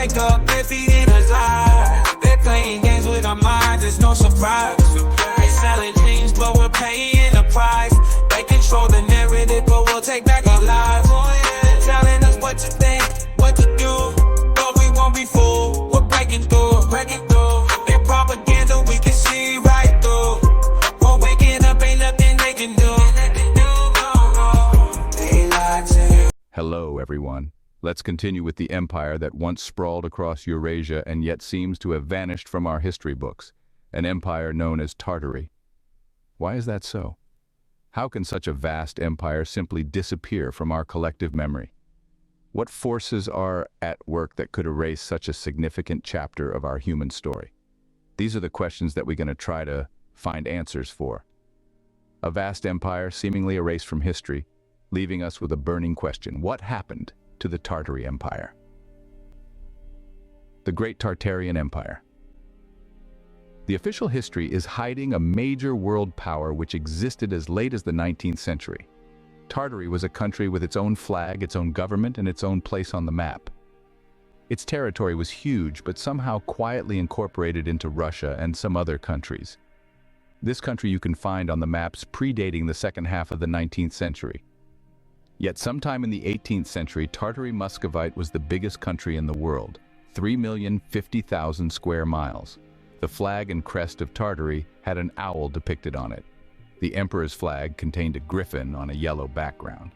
wake up, they're feeding us lies. They're playing games with our minds, it's no surprise. They're selling dreams, but we're paying the price. They control the narrative, but we'll take back our lives. They're telling us what to think, what to do, but we won't be fooled. We're breaking through, breaking through. Their propaganda we can see right through. We're waking up, ain't nothing they can do. They lie to you. Hello, everyone. Let's continue with the empire that once sprawled across Eurasia and yet seems to have vanished from our history books, an empire known as Tartary. Why is that so? How can such a vast empire simply disappear from our collective memory? What forces are at work that could erase such a significant chapter of our human story? These are the questions that we're going to try to find answers for. A vast empire seemingly erased from history, leaving us with a burning question. What happened to the Tartary Empire? The Great Tartarian Empire. The official history is hiding a major world power which existed as late as the 19th century. Tartary was a country with its own flag, its own government, and its own place on the map. Its territory was huge, but somehow quietly incorporated into Russia and some other countries. This country you can find on the maps predating the second half of the 19th century. Yet sometime in the 18th century, Tartary Muscovite was the biggest country in the world, 3,050,000 square miles. The flag and crest of Tartary had an owl depicted on it. The emperor's flag contained a griffin on a yellow background.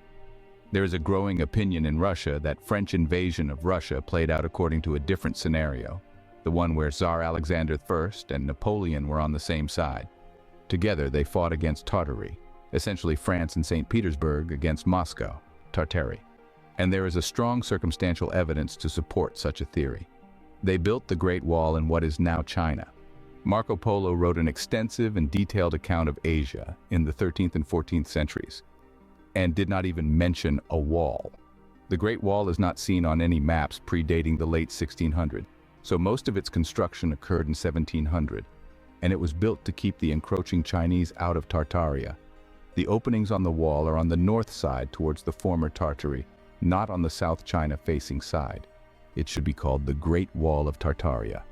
There is a growing opinion in Russia that French invasion of Russia played out according to a different scenario, the one where Tsar Alexander I and Napoleon were on the same side. Together they fought against Tartary, essentially France and St. Petersburg against Moscow, Tartary. And there is a strong circumstantial evidence to support such a theory. They built the Great Wall in what is now China. Marco Polo wrote an extensive and detailed account of Asia in the 13th and 14th centuries, and did not even mention a wall. The Great Wall is not seen on any maps predating the late 1600s, so most of its construction occurred in 1700, and it was built to keep the encroaching Chinese out of Tartaria. The openings on the wall are on the north side towards the former Tartary, not on the South China-facing side. It should be called the Great Wall of Tartaria.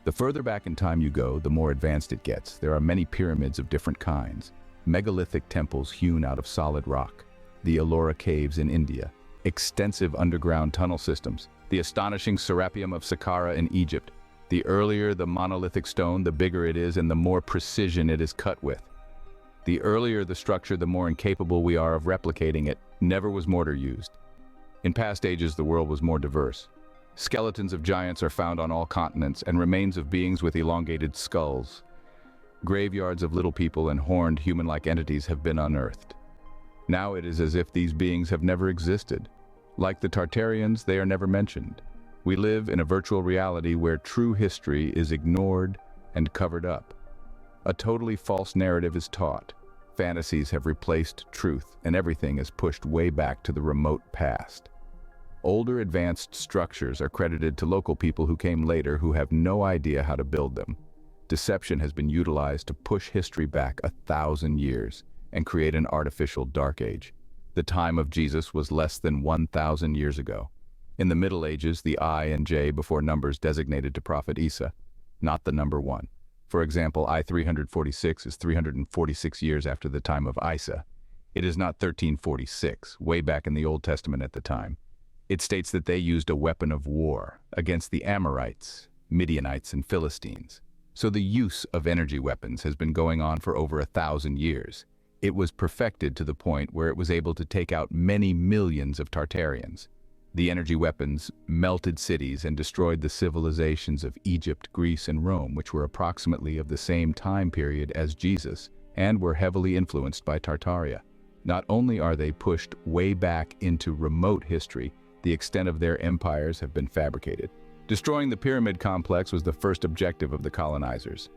The further back in time you go, the more advanced it gets. There are many pyramids of different kinds, megalithic temples hewn out of solid rock, the Ellora caves in India, extensive underground tunnel systems, the astonishing Serapeum of Saqqara in Egypt. The earlier the monolithic stone, the bigger it is and the more precision it is cut with. The earlier the structure, the more incapable we are of replicating it. Never was mortar used. In past ages, the world was more diverse. Skeletons of giants are found on all continents, and remains of beings with elongated skulls. Graveyards of little people and horned human-like entities have been unearthed. Now it is as if these beings have never existed. Like the Tartarians, they are never mentioned. We live in a virtual reality where true history is ignored and covered up. A totally false narrative is taught. Fantasies have replaced truth, and everything is pushed way back to the remote past. Older advanced structures are credited to local people who came later who have no idea how to build them. Deception has been utilized to push history back 1,000 years and create an artificial dark age. The time of Jesus was less than 1,000 years ago. In the Middle Ages, the I and J before numbers designated to Prophet Isa, not the number 1. For example, I-346 is 346 years after the time of Isa. It is not 1346, way back in the Old Testament at the time. It states that they used a weapon of war against the Amorites, Midianites, and Philistines. So the use of energy weapons has been going on for over 1,000 years. It was perfected to the point where it was able to take out many millions of Tartarians. The energy weapons melted cities and destroyed the civilizations of Egypt, Greece, and Rome, which were approximately of the same time period as Jesus, and were heavily influenced by Tartaria. Not only are they pushed way back into remote history, the extent of their empires have been fabricated. Destroying the pyramid complex was the first objective of the colonizers.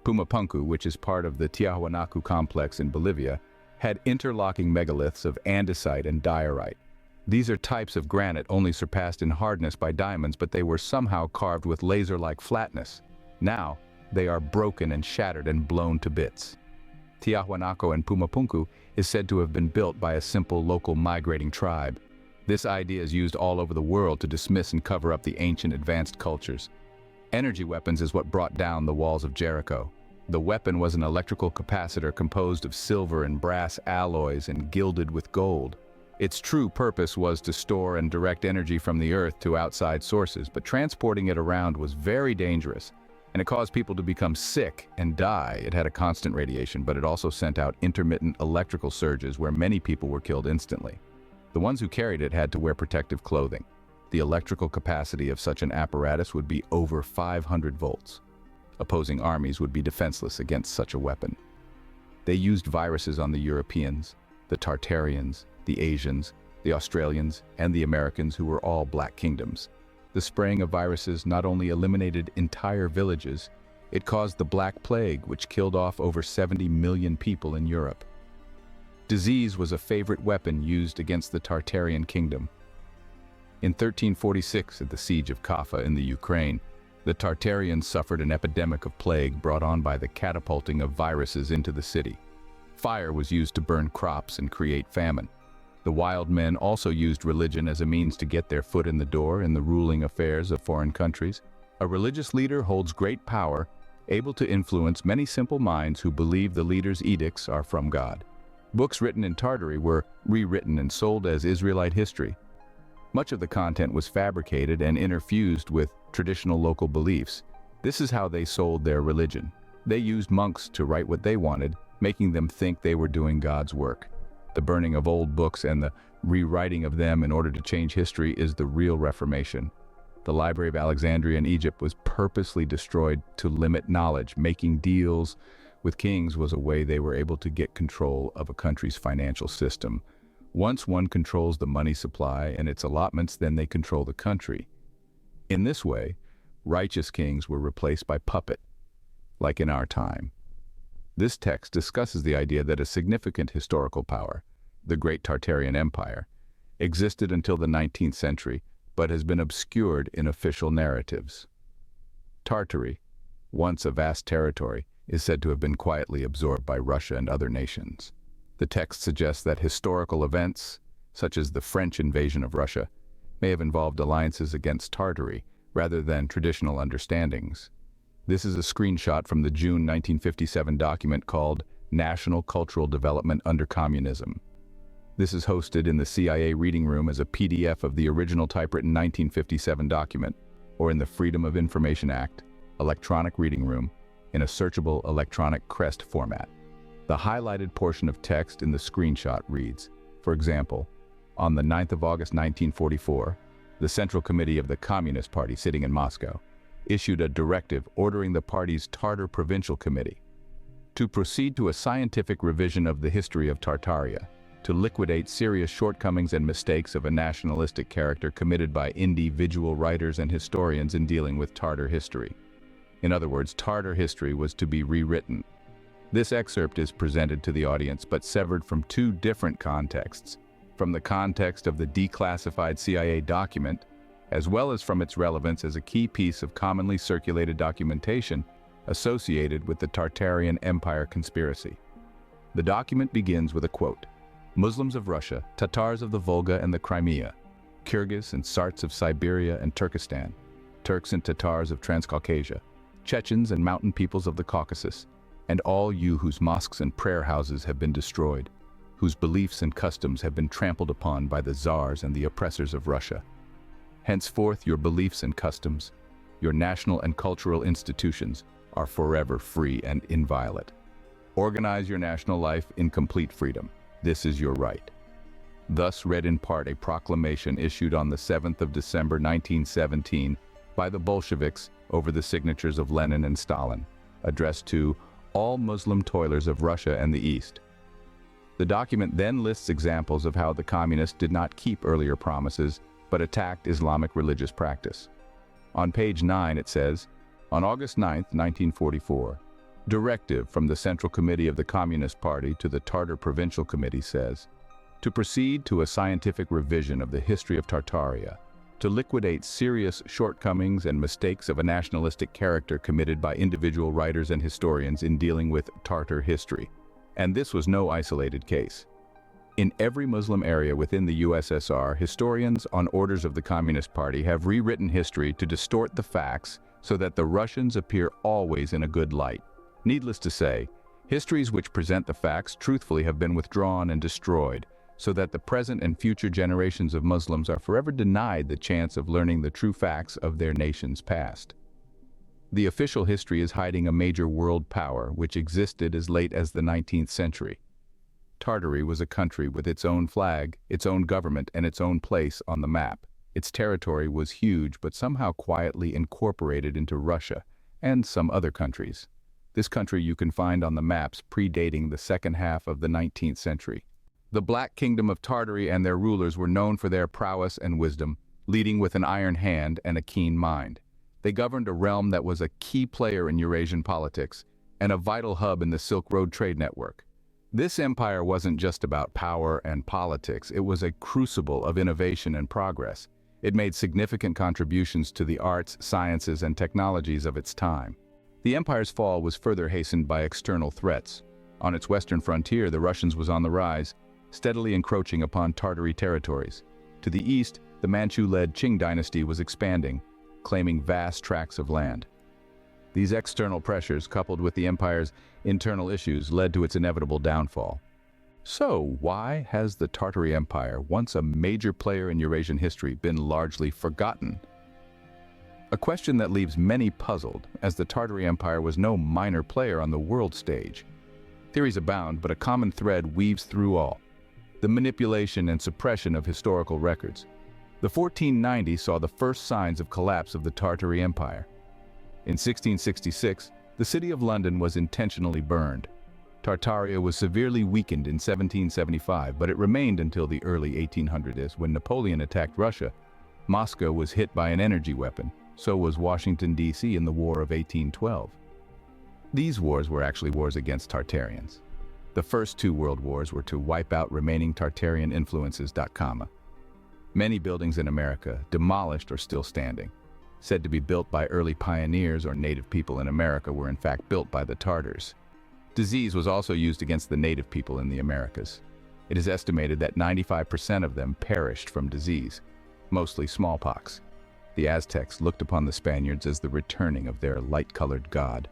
Pumapunku, which is part of the Tiahuanacu complex in Bolivia, had interlocking megaliths of andesite and diorite. These are types of granite only surpassed in hardness by diamonds, but they were somehow carved with laser-like flatness. Now, they are broken and shattered and blown to bits. Tiahuanaco and Pumapunku is said to have been built by a simple local migrating tribe. This idea is used all over the world to dismiss and cover up the ancient advanced cultures. Energy weapons is what brought down the walls of Jericho. The weapon was an electrical capacitor composed of silver and brass alloys and gilded with gold. Its true purpose was to store and direct energy from the earth to outside sources, but transporting it around was very dangerous, and it caused people to become sick and die. It had a constant radiation, but it also sent out intermittent electrical surges where many people were killed instantly. The ones who carried it had to wear protective clothing. The electrical capacity of such an apparatus would be over 500 volts. Opposing armies would be defenseless against such a weapon. They used viruses on the Europeans, the Tartarians, the Asians, the Australians, and the Americans, who were all black kingdoms. The spraying of viruses not only eliminated entire villages, it caused the Black Plague, which killed off over 70 million people in Europe. Disease was a favorite weapon used against the Tartarian kingdom. In 1346, at the siege of Kaffa in the Ukraine, the Tartarians suffered an epidemic of plague brought on by the catapulting of viruses into the city. Fire was used to burn crops and create famine. The wild men also used religion as a means to get their foot in the door in the ruling affairs of foreign countries. A religious leader holds great power, able to influence many simple minds who believe the leader's edicts are from God. Books written in Tartary were rewritten and sold as Israelite history. Much of the content was fabricated and interfused with traditional local beliefs. This is how they sold their religion. They used monks to write what they wanted, making them think they were doing God's work. The burning of old books and the rewriting of them in order to change history is the real Reformation. The Library of Alexandria in Egypt was purposely destroyed to limit knowledge. Making deals with kings was a way they were able to get control of a country's financial system. Once one controls the money supply and its allotments, then they control the country. In this way, righteous kings were replaced by puppet, like in our time. This text discusses the idea that a significant historical power, the Great Tartarian Empire, existed until the 19th century, but has been obscured in official narratives. Tartary, once a vast territory, is said to have been quietly absorbed by Russia and other nations. The text suggests that historical events, such as the French invasion of Russia, may have involved alliances against Tartary rather than traditional understandings. This is a screenshot from the June 1957 document called National Cultural Development Under Communism. This is hosted in the CIA reading room as a PDF of the original typewritten 1957 document, or in the Freedom of Information Act, electronic reading room, in a searchable electronic CREST format. The highlighted portion of text in the screenshot reads, for example, on the 9th of August 1944, the Central Committee of the Communist Party sitting in Moscow issued a directive ordering the party's Tartar Provincial Committee to proceed to a scientific revision of the history of Tartaria, to liquidate serious shortcomings and mistakes of a nationalistic character committed by individual writers and historians in dealing with Tartar history. In other words, Tartar history was to be rewritten. This excerpt is presented to the audience but severed from two different contexts, from the context of the declassified CIA document, as well as from its relevance as a key piece of commonly circulated documentation associated with the Tartarian Empire conspiracy. The document begins with a quote, "Muslims of Russia, Tatars of the Volga and the Crimea, Kyrgyz and Sarts of Siberia and Turkestan, Turks and Tatars of Transcaucasia, Chechens and mountain peoples of the Caucasus, and all you whose mosques and prayer houses have been destroyed, whose beliefs and customs have been trampled upon by the czars and the oppressors of Russia. Henceforth, your beliefs and customs, your national and cultural institutions are forever free and inviolate. Organize your national life in complete freedom. This is your right." Thus read in part a proclamation issued on the 7th of December 1917 by the Bolsheviks over the signatures of Lenin and Stalin, addressed to all Muslim toilers of Russia and the East. The document then lists examples of how the communists did not keep earlier promises but attacked Islamic religious practice. On page 9 it says, on August 9, 1944, directive from the Central Committee of the Communist Party to the Tartar Provincial Committee says, to proceed to a scientific revision of the history of Tartaria, to liquidate serious shortcomings and mistakes of a nationalistic character committed by individual writers and historians in dealing with Tartar history. And this was no isolated case. In every Muslim area within the USSR, historians, on orders of the Communist Party, have rewritten history to distort the facts so that the Russians appear always in a good light. Needless to say, histories which present the facts truthfully have been withdrawn and destroyed, so that the present and future generations of Muslims are forever denied the chance of learning the true facts of their nation's past. The official history is hiding a major world power which existed as late as the 19th century. Tartary was a country with its own flag, its own government, and its own place on the map. Its territory was huge but somehow quietly incorporated into Russia and some other countries. This country you can find on the maps predating the second half of the 19th century. The Black Kingdom of Tartary and their rulers were known for their prowess and wisdom, leading with an iron hand and a keen mind. They governed a realm that was a key player in Eurasian politics and a vital hub in the Silk Road trade network. This empire wasn't just about power and politics, it was a crucible of innovation and progress. It made significant contributions to the arts, sciences, and technologies of its time. The empire's fall was further hastened by external threats. On its western frontier, the Russians was on the rise, steadily encroaching upon Tartary territories. To the east, the Manchu-led Qing dynasty was expanding, claiming vast tracts of land. These external pressures, coupled with the empire's internal issues, led to its inevitable downfall. So, why has the Tartary Empire, once a major player in Eurasian history, been largely forgotten? A question that leaves many puzzled, as the Tartary Empire was no minor player on the world stage. Theories abound, but a common thread weaves through all: the manipulation and suppression of historical records. The 1490s saw the first signs of collapse of the Tartary Empire. In 1666, the city of London was intentionally burned. Tartaria was severely weakened in 1775, but it remained until the early 1800s when Napoleon attacked Russia. Moscow was hit by an energy weapon, so was Washington, D.C. in the War of 1812. These wars were actually wars against Tartarians. The first two world wars were to wipe out remaining Tartarian influences. Many buildings in America, demolished or still standing, said to be built by early pioneers or native people in America, were in fact built by the Tartars. Disease was also used against the native people in the Americas. It is estimated that 95% of them perished from disease, mostly smallpox. The Aztecs looked upon the Spaniards as the returning of their light-colored god.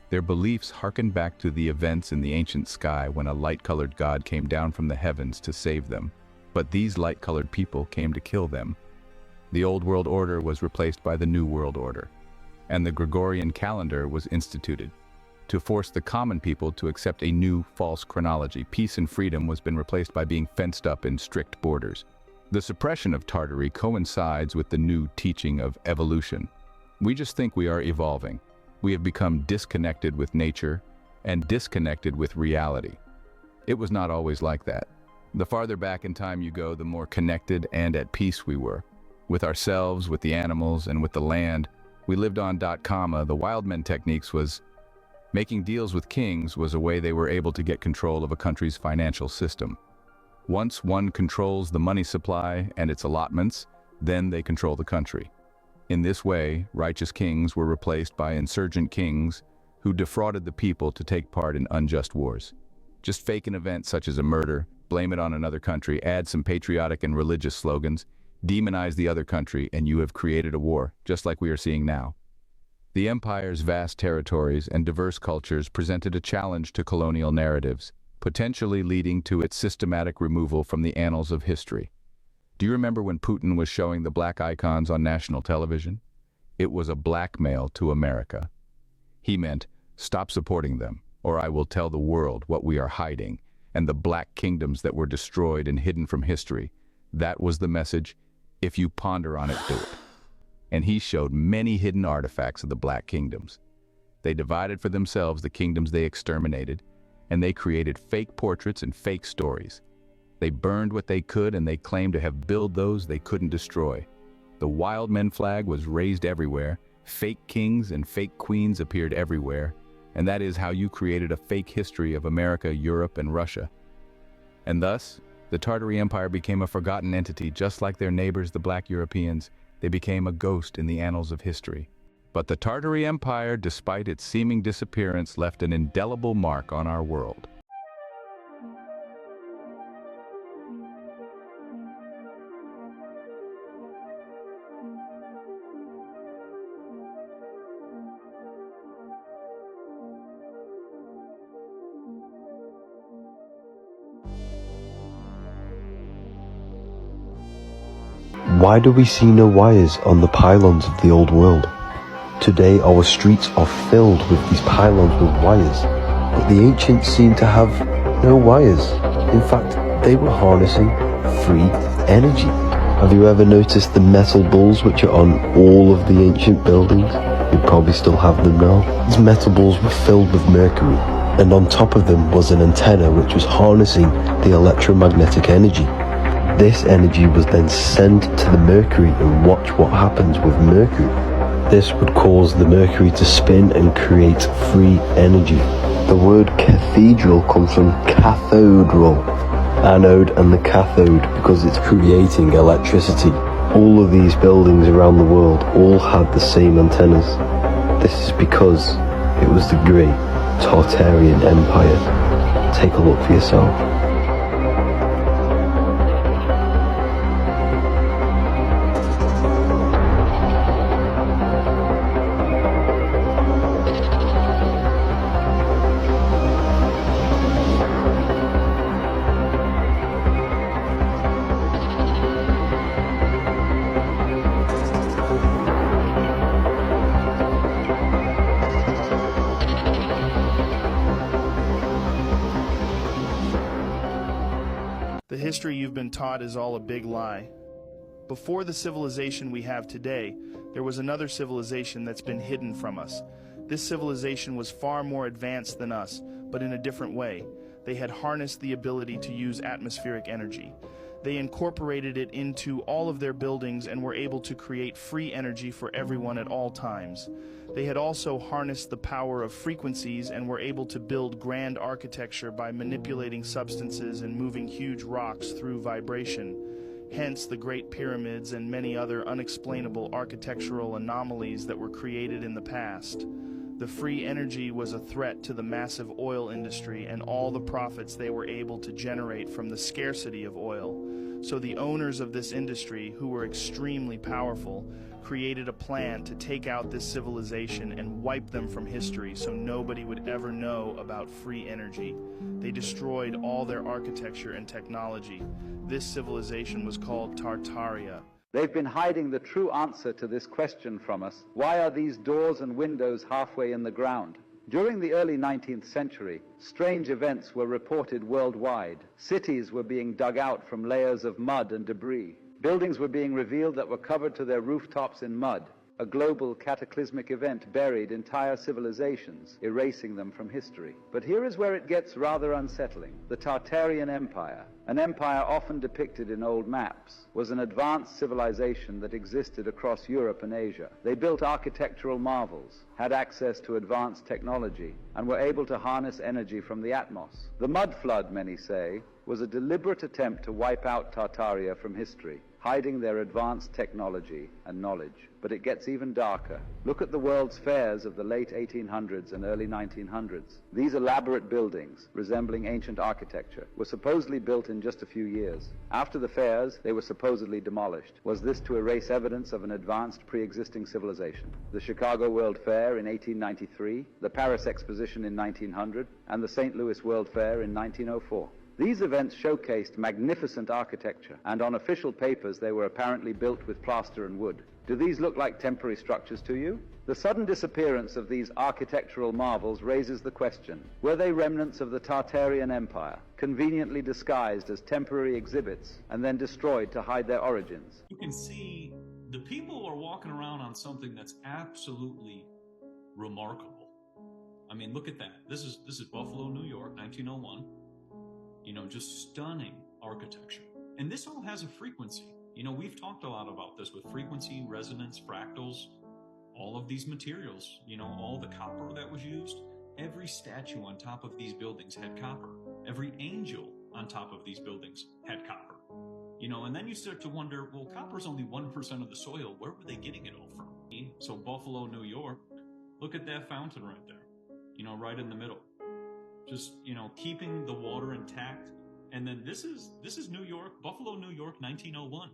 Their beliefs harkened back to the events in the ancient sky when a light-colored god came down from the heavens to save them. But these light-colored people came to kill them. The Old World Order was replaced by the New World Order, and the Gregorian calendar was instituted to force the common people to accept a new, false chronology. Peace and freedom was been replaced by being fenced up in strict borders. The suppression of Tartary coincides with the new teaching of evolution. We just think we are evolving. We have become disconnected with nature and disconnected with reality. It was not always like that. The farther back in time you go, the more connected and at peace we were. With ourselves, with the animals, and with the land. We lived on ... The wild men techniques was making deals with kings was a way they were able to get control of a country's financial system. Once one controls the money supply and its allotments, then they control the country. In this way, righteous kings were replaced by insurgent kings who defrauded the people to take part in unjust wars. Just fake an event such as a murder, blame it on another country, add some patriotic and religious slogans, demonize the other country, and you have created a war, just like we are seeing now. The empire's vast territories and diverse cultures presented a challenge to colonial narratives, potentially leading to its systematic removal from the annals of history. Do you remember when Putin was showing the black icons on national television? It was a blackmail to America. He meant, stop supporting them, or I will tell the world what we are hiding, and the black kingdoms that were destroyed and hidden from history. That was the message. If you ponder on it, do it. And he showed many hidden artifacts of the black kingdoms. They divided for themselves the kingdoms they exterminated, and they created fake portraits and fake stories. They burned what they could, and they claimed to have built those they couldn't destroy. The wild men flag was raised everywhere, fake kings and fake queens appeared everywhere, and that is how you created a fake history of America, Europe, and Russia. And thus, the Tartary Empire became a forgotten entity, just like their neighbors, the black Europeans. They became a ghost in the annals of history. But the Tartary Empire, despite its seeming disappearance, left an indelible mark on our world. Why do we see no wires on the pylons of the old world? Today our streets are filled with these pylons with wires, but the ancients seem to have no wires. In fact, they were harnessing free energy. Have you ever noticed the metal balls which are on all of the ancient buildings? You probably still have them now. These metal balls were filled with mercury, and on top of them was an antenna which was harnessing the electromagnetic energy. This energy was then sent to the mercury, and watch what happens with mercury. This would cause the mercury to spin and create free energy. The word cathedral comes from cathedral, anode and the cathode, because it's creating electricity. All of these buildings around the world all had the same antennas. This is because it was the great Tartarian Empire. Take a look for yourself. The history you've been taught is all a big lie. Before the civilization we have today, there was another civilization that's been hidden from us. This civilization was far more advanced than us, but in a different way. They had harnessed the ability to use atmospheric energy. They incorporated it into all of their buildings and were able to create free energy for everyone at all times. They had also harnessed the power of frequencies and were able to build grand architecture by manipulating substances and moving huge rocks through vibration. Hence the Great Pyramids and many other unexplainable architectural anomalies that were created in the past. The free energy was a threat to the massive oil industry and all the profits they were able to generate from the scarcity of oil. So the owners of this industry, who were extremely powerful, created a plan to take out this civilization and wipe them from history so nobody would ever know about free energy. They destroyed all their architecture and technology. This civilization was called Tartaria. They've been hiding the true answer to this question from us. Why are these doors and windows halfway in the ground? During the early 19th century, strange events were reported worldwide. Cities were being dug out from layers of mud and debris. Buildings were being revealed that were covered to their rooftops in mud. A global cataclysmic event buried entire civilizations, erasing them from history. But here is where it gets rather unsettling. The Tartarian Empire, an empire often depicted in old maps, was an advanced civilization that existed across Europe and Asia. They built architectural marvels, had access to advanced technology, and were able to harness energy from the atmos. The mud flood, many say, was a deliberate attempt to wipe out Tartaria from history, hiding their advanced technology and knowledge. But it gets even darker. Look at the world's fairs of the late 1800s and early 1900s. These elaborate buildings, resembling ancient architecture, were supposedly built in just a few years. After the fairs, they were supposedly demolished. Was this to erase evidence of an advanced pre-existing civilization? The Chicago World Fair in 1893, the Paris Exposition in 1900, and the St. Louis World Fair in 1904. These events showcased magnificent architecture, and on official papers they were apparently built with plaster and wood. Do these look like temporary structures to you? The sudden disappearance of these architectural marvels raises the question, were they remnants of the Tartarian Empire, conveniently disguised as temporary exhibits and then destroyed to hide their origins? You can see the people are walking around on something that's absolutely remarkable. I mean, look at that. This is Buffalo, New York, 1901. You know, just stunning architecture. And this all has a frequency. You know, we've talked a lot about this with frequency, resonance, fractals, all of these materials, you know, all the copper that was used. Every statue on top of these buildings had copper. Every angel on top of these buildings had copper. You know, and then you start to wonder, well, copper's only 1% of the soil. Where were they getting it all from? So Buffalo, New York, look at that fountain right there, you know, right in the middle. Just, you know, keeping the water intact. And then this is New York, Buffalo, New York, 1901.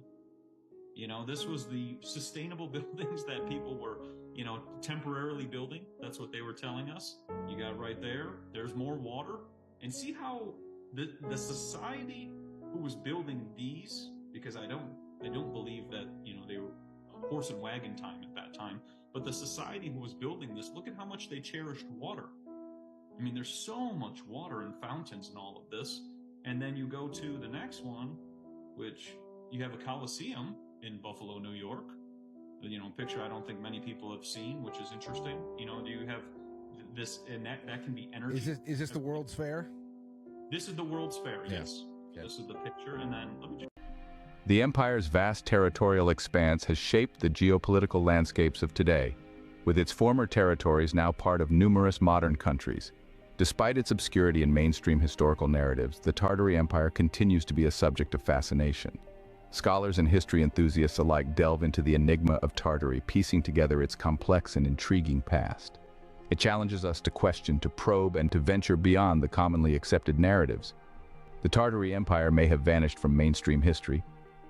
You know, this was the sustainable buildings that people were, you know, temporarily building. That's what they were telling us. You got right there, there's more water. And see how the society who was building these, because I don't I don't believe that, you know, they were horse and wagon time at that time. But the society who was building this, look at how much they cherished water. I mean, there's so much water and fountains and all of this. And then you go to the next one, which you have a Coliseum in Buffalo, New York. You know, a picture I don't think many people have seen, which is interesting. You know, do you have this, and that can be energy. Is this the World's Fair? This is the World's Fair, Yeah. yes. Okay. This is the picture, and then let me just... The empire's vast territorial expanse has shaped the geopolitical landscapes of today, with its former territories now part of numerous modern countries. Despite its obscurity in mainstream historical narratives, the Tartary Empire continues to be a subject of fascination. Scholars and history enthusiasts alike delve into the enigma of Tartary, piecing together its complex and intriguing past. It challenges us to question, to probe, and to venture beyond the commonly accepted narratives. The Tartary Empire may have vanished from mainstream history,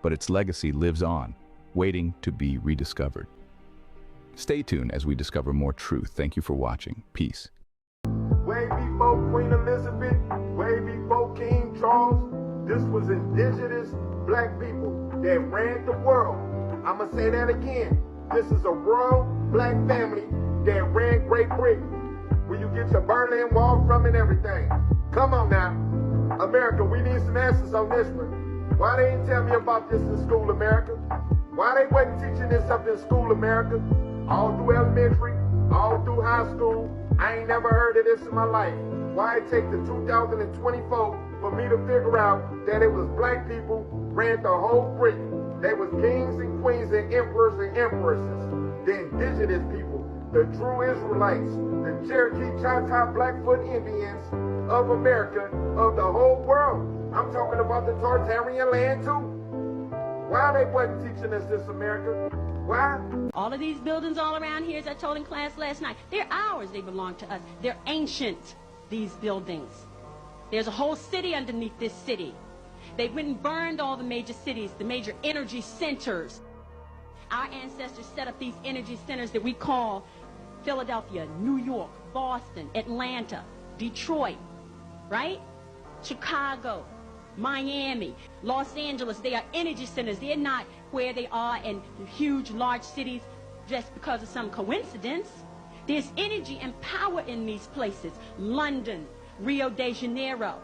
but its legacy lives on, waiting to be rediscovered. Stay tuned as we discover more truth. Thank you for watching. Peace. Way before Queen Elizabeth, way before King Charles, this was indigenous black people that ran the world. I'ma say that again. This is a royal black family that ran Great Britain, where you get your Berlin Wall from and everything. Come on now. America, we need some answers on this one. Why they didn't tell me about this in school, America? Why they wasn't teaching this up in school, America? All through elementary, all through high school, I ain't never heard of this in my life. Why it take the 2024 for me to figure out that it was black people ran the whole Britain? They was kings and queens and emperors and empresses. The indigenous people, the true Israelites, the Cherokee, Choctaw, Blackfoot Indians of America, of the whole world. I'm talking about the Tartarian land too. Why they wasn't teaching us this, America? Why? All of these buildings all around here, as I told in class last night, they're ours. They belong to us. They're ancient, these buildings. There's a whole city underneath this city. They went and burned all the major cities, the major energy centers. Our ancestors set up these energy centers that we call Philadelphia, New York, Boston, Atlanta, Detroit, right? Chicago, Miami, Los Angeles. They are energy centers. They're not where they are in huge, large cities just because of some coincidence. There's energy and power in these places. London, Rio de Janeiro,